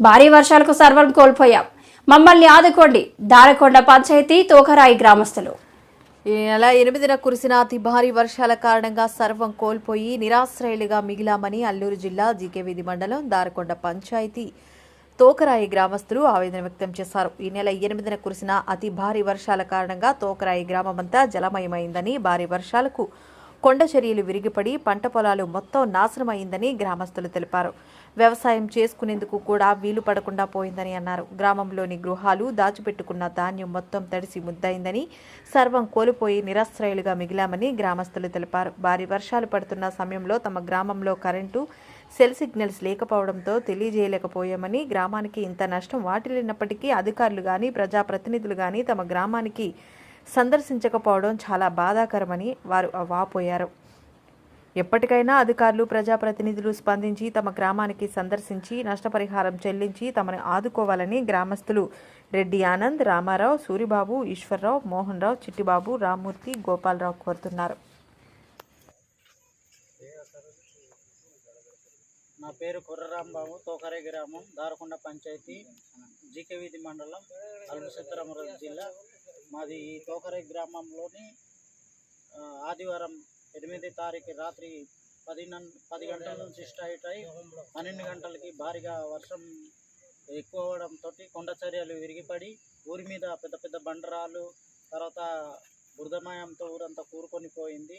భారీ వర్షాలకు సర్వం కోల్పోయాం. మమ్మల్ని ఆదుకోండి. దారకొండ పంచాయతీ తోకరాయి గ్రామస్తులు. ఈ నెల 8న కురిసిన అతి భారీ వర్షాల కారణంగా సర్వం కోల్పోయి నిరాశ్రయులుగా మిగిలామని అల్లూరు జిల్లా జీకేవీధి మండలం దారకొండ పంచాయతీ తోకరాయి గ్రామస్తులు ఆవేదన వ్యక్తం చేశారు. ఈ నెల 8న కురిసిన అతి భారీ వర్షాల కారణంగా తోకరాయి గ్రామమంతా జలమయమైందని, భారీ వర్షాలకు కొండ చర్యలు విరిగిపడి పంట పొలాలు మొత్తం నాశనమైందని గ్రామస్తులు తెలిపారు. వ్యవసాయం చేసుకునేందుకు కూడా వీలు పడకుండా పోయిందని అన్నారు. గ్రామంలోని గృహాలు, దాచిపెట్టుకున్న ధాన్యం మొత్తం తడిసి ముద్దయిందని, సర్వం కోల్పోయి నిరాశ్రయులుగా మిగిలామని గ్రామస్తులు తెలిపారు. భారీ వర్షాలు పడుతున్న సమయంలో తమ గ్రామంలో కరెంటు, సెల్ సిగ్నల్స్ లేకపోవడంతో తెలియజేయలేకపోయామని, గ్రామానికి ఇంత నష్టం వాటిల్లినప్పటికీ అధికారులు కానీ ప్రజాప్రతినిధులు కానీ తమ గ్రామానికి సందర్శించకపోవడం చాలా బాధాకరమని వారు వాపోయారు. ఎప్పటికైనా అధికారులు, ప్రజాప్రతినిధులు స్పందించి తమ గ్రామానికి సందర్శించి నష్టపరిహారం చెల్లించి తమను ఆదుకోవాలని గ్రామస్తులు రెడ్డి ఆనంద్, రామారావు, సూరిబాబు, ఈశ్వర్రావు, మోహన్ రావు, చిట్టిబాబు, రామ్మూర్తి, గోపాలరావు కోరుతున్నారు. నా పేరు కుర్రరాంబాబు, తోకరాయి గ్రామం, దారకొండ పంచాయతీ, జీకేవీధి మండలం, అల్లుసత్రామరాజు జిల్లా. మాది ఈ తోకరాయి గ్రామంలోని ఆదివారం 8వ తారీఖు రాత్రి 10 గంటల నుంచి స్టార్ట్ అయ్యి 12 గంటలకి భారీగా వర్షం ఎక్కువ అవడంతో కొండ చర్యలు విరిగిపడి ఊరి మీద పెద్ద పెద్ద బండరాలు, తర్వాత బురదమయంతో ఊరంతా కూరుకొని పోయింది.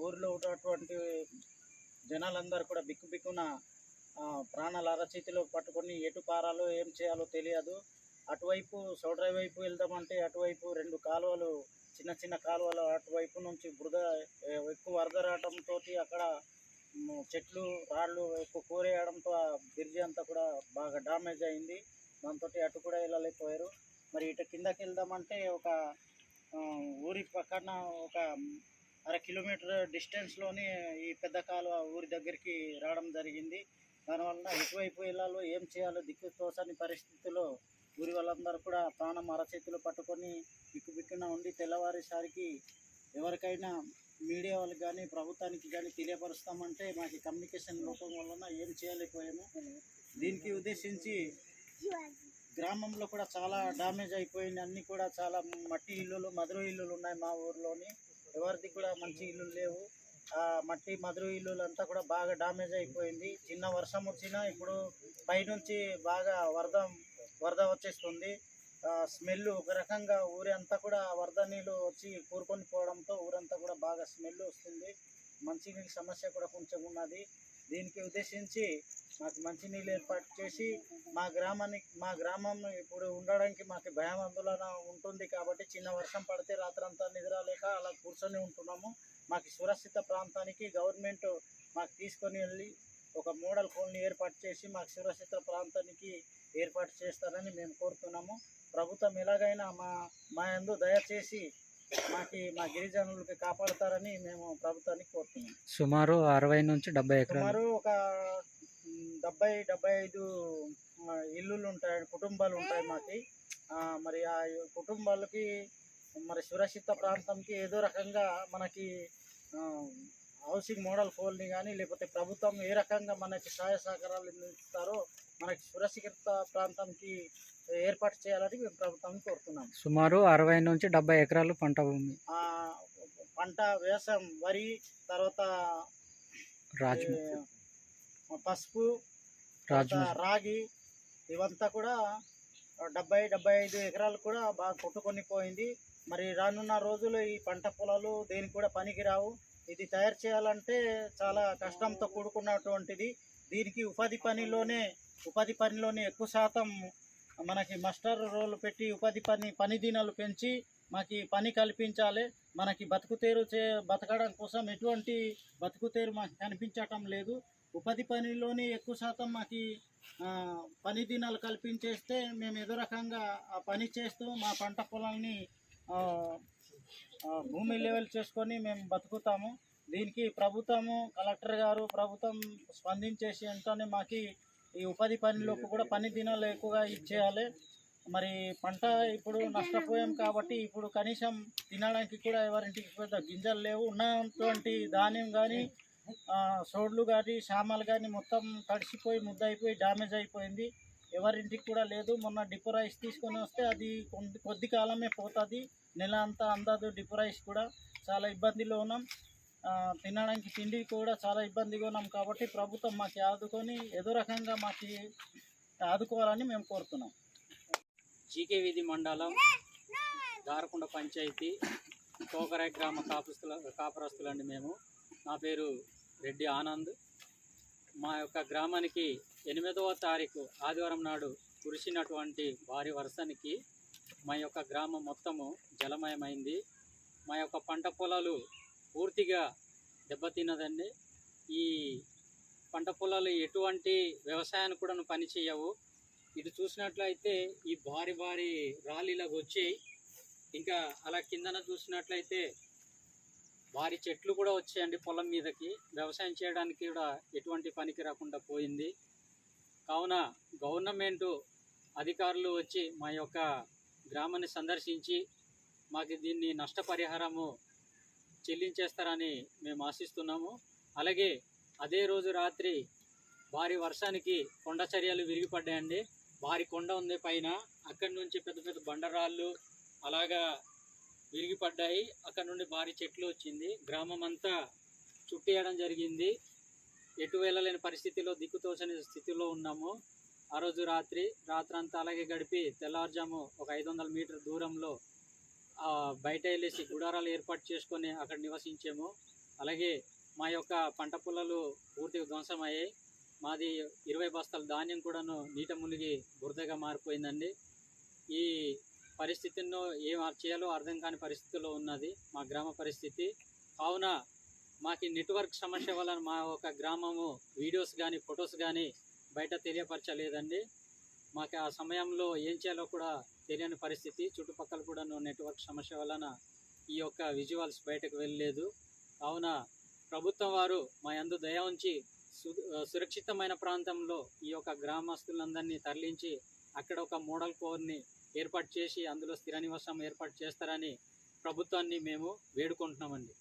ఊరిలో ఉన్నటువంటి జనాలందరూ కూడా బిక్కున ప్రాణాల అరచేతిలో పట్టుకొని ఎటు పారాలో ఏం చేయాలో తెలియదు. అటువైపు సోడ్రాయి వైపు వెళ్దామంటే అటువైపు 2 కాలువలు, చిన్న చిన్న కాలువలు, అటువైపు నుంచి బురద ఎక్కువ వరద రావడంతో అక్కడ చెట్లు, రాళ్ళు ఎక్కువ కూరేయడంతో ఆ బ్రిడ్జి అంతా కూడా బాగా డ్యామేజ్ అయింది. దాంతో అటు కూడా వెళ్ళలేకపోయారు. మరి ఇటు కిందకి వెళ్దామంటే ఒక ఊరి పక్కన ఒక 1/2 కిలోమీటర్ డిస్టెన్స్లోనే ఈ పెద్ద కాలువ ఊరి దగ్గరికి రావడం జరిగింది. దానివల్ల ఎటువైపు వెళ్ళాలో ఏం చేయాలో దిక్కు తోసని పరిస్థితిలో ఊరి వాళ్ళందరూ కూడా ప్రాణం అరచేతిలో పట్టుకొని బిక్కున ఉండి తెల్లవారేసరికి ఎవరికైనా మీడియా వాళ్ళకి కానీ ప్రభుత్వానికి కానీ తెలియపరుస్తామంటే మాకు కమ్యూనికేషన్ లోపం వలన ఏం చేయలేకపోయాము. దీనికి ఉద్దేశించి గ్రామంలో కూడా చాలా డ్యామేజ్ అయిపోయింది. అన్నీ కూడా చాలా మట్టి ఇల్లులు, మధుర ఇల్లులు ఉన్నాయి మా ఊరిలోని. ఎవరిది కూడా మంచి ఇల్లు లేవు. ఆ మట్టి మధుర ఇల్లులు అంతా కూడా బాగా డ్యామేజ్ అయిపోయింది. చిన్న వర్షం వచ్చినా ఇప్పుడు పైనుంచి బాగా వరద వచ్చేస్తుంది. స్మెల్ ఒక రకంగా ఊరి అంతా కూడా వరద నీళ్ళు వచ్చి కూరుకొని పోవడంతో ఊరంతా కూడా బాగా స్మెల్ వస్తుంది. మంచినీళ్ళ సమస్య కూడా కొంచెం ఉన్నది. దీనికి ఉద్దేశించి మాకు మంచినీళ్ళు ఏర్పాటు చేసి మా గ్రామం ఇప్పుడు ఉండడానికి మాకు భయం ఆందోళన ఉంటుంది. కాబట్టి చిన్న వర్షం పడితే రాత్రంతా నిద్ర లేక అలా కూర్చొని ఉంటున్నాము. మాకు సురక్షిత ప్రాంతానికి గవర్నమెంట్ మాకు తీసుకొని వెళ్ళి ఒక మోడల్ కాలనీ ఏర్పాటు చేసి మాకు సురక్షిత ప్రాంతానికి ఏర్పాటు చేస్తారని మేము కోరుతున్నాము. ప్రభుత్వం ఎలాగైనా మా యందు దయచేసి మా గిరిజనులకి కాపాడుతారని మేము ప్రభుత్వానికి కోరుతున్నాం. సుమారు 60 నుంచి 70 ఎకరాలు, సుమారు ఒక 70-75 ఇల్లులు ఉంటాయి, కుటుంబాలు ఉంటాయి మాకి. మరి ఆ కుటుంబాలకి మరి సురక్షిత ప్రాంతంకి ఏదో రకంగా మనకి హౌసింగ్ మోడల్ కాలనీ కానీ లేకపోతే ప్రభుత్వం ఏ రకంగా మనకి సహాయ సహకారాలు ఇస్తారో మనకి సురక్షిత ప్రాంతానికి ఏర్పాటు చేయాలని మేము ప్రభుత్వాన్ని కోరుతున్నాం. సుమారు 60 నుంచి 70 ఎకరాలు పంట భూమి, పంట వ్యవసాయం, వరి, తర్వాత పసుపు, రాగి, ఇవంతా కూడా 70-75 ఎకరాలు కూడా బాగా కొట్టుకొని పోయింది. మరి రానున్న రోజుల్లో ఈ పంట పొలాలు దేనికి కూడా పనికి రావు. ఇది తయారు చేయాలంటే చాలా కష్టంతో కూడుకున్నటువంటిది. దీనికి ఉపాధి పనిలోనే ఎక్కువ శాతం మనకి మాస్టర్ రోల్ పెట్టి పని దినాలు పెంచి మాకు పని కల్పించాలి. మనకి బతకడం కోసం ఎటువంటి బతుకుతేరు మాకు కనిపించటం లేదు. ఉపాధి పనిలోనే ఎక్కువ శాతం మాకు పని దినాలు కల్పించేస్తే మేము ఏదో రకంగా ఆ పని చేస్తూ మా పంట పొలాన్ని భూమి లెవెల్ చేసుకొని మేము బతుకుతాము. దీనికి ప్రభుత్వము, కలెక్టర్ గారు ప్రభుత్వం స్పందించేసి వెంటనే మాకు ఈ ఉపాధి పనిలోకి కూడా పని దినాలు ఎక్కువగా ఇచ్చేయాలి. మరి పంట ఇప్పుడు నష్టపోయాం కాబట్టి ఇప్పుడు కనీసం తినడానికి కూడా ఎవరింటికి పెద్ద గింజలు లేవు. ఉన్నటువంటి ధాన్యం కానీ సోడ్లు కానీ సామాన్లు కానీ మొత్తం తడిసిపోయి ముద్దయిపోయి డ్యామేజ్ అయిపోయింది. ఎవరింటికి కూడా లేదు. మొన్న డిపో రైస్ తీసుకొని వస్తే అది కొద్ది కాలమే పోతుంది, నెల అంతా అందదు. డిపో రైస్ కూడా చాలా ఇబ్బందిలో ఉన్నాం, తినడానికి తిండి కూడా చాలా ఇబ్బందిగా ఉన్నాం. కాబట్టి ప్రభుత్వం మాకు ఆదుకొని ఏదో రకంగా మాకు ఆదుకోవాలని మేము కోరుతున్నాం. జీకే వీధి మండలం దారకొండ పంచాయతీ తోకరాయి గ్రామ కాపురస్తులండి మేము. నా పేరు రెడ్డి ఆనంద్. మా యొక్క గ్రామానికి 8వ తారీఖు ఆదివారం నాడు కురిసినటువంటి భారీ వర్షానికి మా యొక్క గ్రామం మొత్తము జలమయమైంది. మా యొక్క పంట పొలాలు పూర్తిగా దెబ్బతిన్నదండి. ఈ పంట పొలాలు ఎటువంటి వ్యవసాయాన్ని కూడా పని చేయవు. ఇటు చూసినట్లయితే ఈ భారీ భారీ రాళ్ళిలాగా వచ్చాయి. ఇంకా అలా కిందన చూసినట్లయితే భారీ చెట్లు కూడా వచ్చాయండి పొలం మీదకి. వ్యవసాయం చేయడానికి కూడా ఎటువంటి పనికి రాకుండా పోయింది. కావున గవర్నమెంటు అధికారులు వచ్చి మా యొక్క గ్రామాన్ని సందర్శించి మాకు దీన్ని నష్టపరిహారము చెల్లించేస్తారని మేము ఆశిస్తున్నాము. అలాగే అదే రోజు రాత్రి భారీ వర్షానికి కొండ చర్యలు విరిగిపడ్డాయండి. భారీ కొండ ఉంది పైన, అక్కడి నుంచి పెద్ద పెద్ద బండరాళ్ళు అలాగా విరిగిపడ్డాయి. అక్కడ నుండి భారీ చెట్లు వచ్చింది. గ్రామం అంతా చుట్టేయడం జరిగింది. ఎటు వెళ్ళలేని పరిస్థితిలో, దిక్కుతోచని స్థితిలో ఉన్నాము. ఆ రోజు రాత్రంతా అలాగే గడిపి తెల్లవారుజాము ఒక 500 మీటర్ దూరంలో బయట వెళ్ళేసి గుడారాలు ఏర్పాటు చేసుకొని అక్కడ నివసించాము. అలాగే మా యొక్క పంట పొలాలు పూర్తిగా ధ్వంసమయ్యాయి. మాది 20 బస్తాల ధాన్యం కూడాను నీట మునిగి బురదగా మారిపోయిందండి. ఈ పరిస్థితుల్లో ఏం చేయాలో అర్థం కాని పరిస్థితిలో ఉన్నది మా గ్రామ పరిస్థితి. కావున మాకు నెట్వర్క్ సమస్య వలన మా ఒక గ్రామము వీడియోస్ కానీ ఫొటోస్ కానీ బయట తెలియపరచలేదండి. మాకు ఆ సమయంలో ఏం చేయాలో కూడా తెలియని పరిస్థితి. చుట్టుపక్కల కూడా నెట్వర్క్ సమస్య వలన ఈ యొక్క విజువల్స్ బయటకు వెళ్ళలేదు. కావున ప్రభుత్వం వారు మా యందు దయ ఉంచి సురక్షితమైన ప్రాంతంలో ఈ యొక్క గ్రామస్తులందరినీ తరలించి అక్కడ ఒక మోడల్ కోర్ని ఏర్పాటు చేసి అందులో స్థిర నివాసం ఏర్పాటు చేస్తారని ప్రభుత్వాన్ని మేము వేడుకుంటున్నామండి.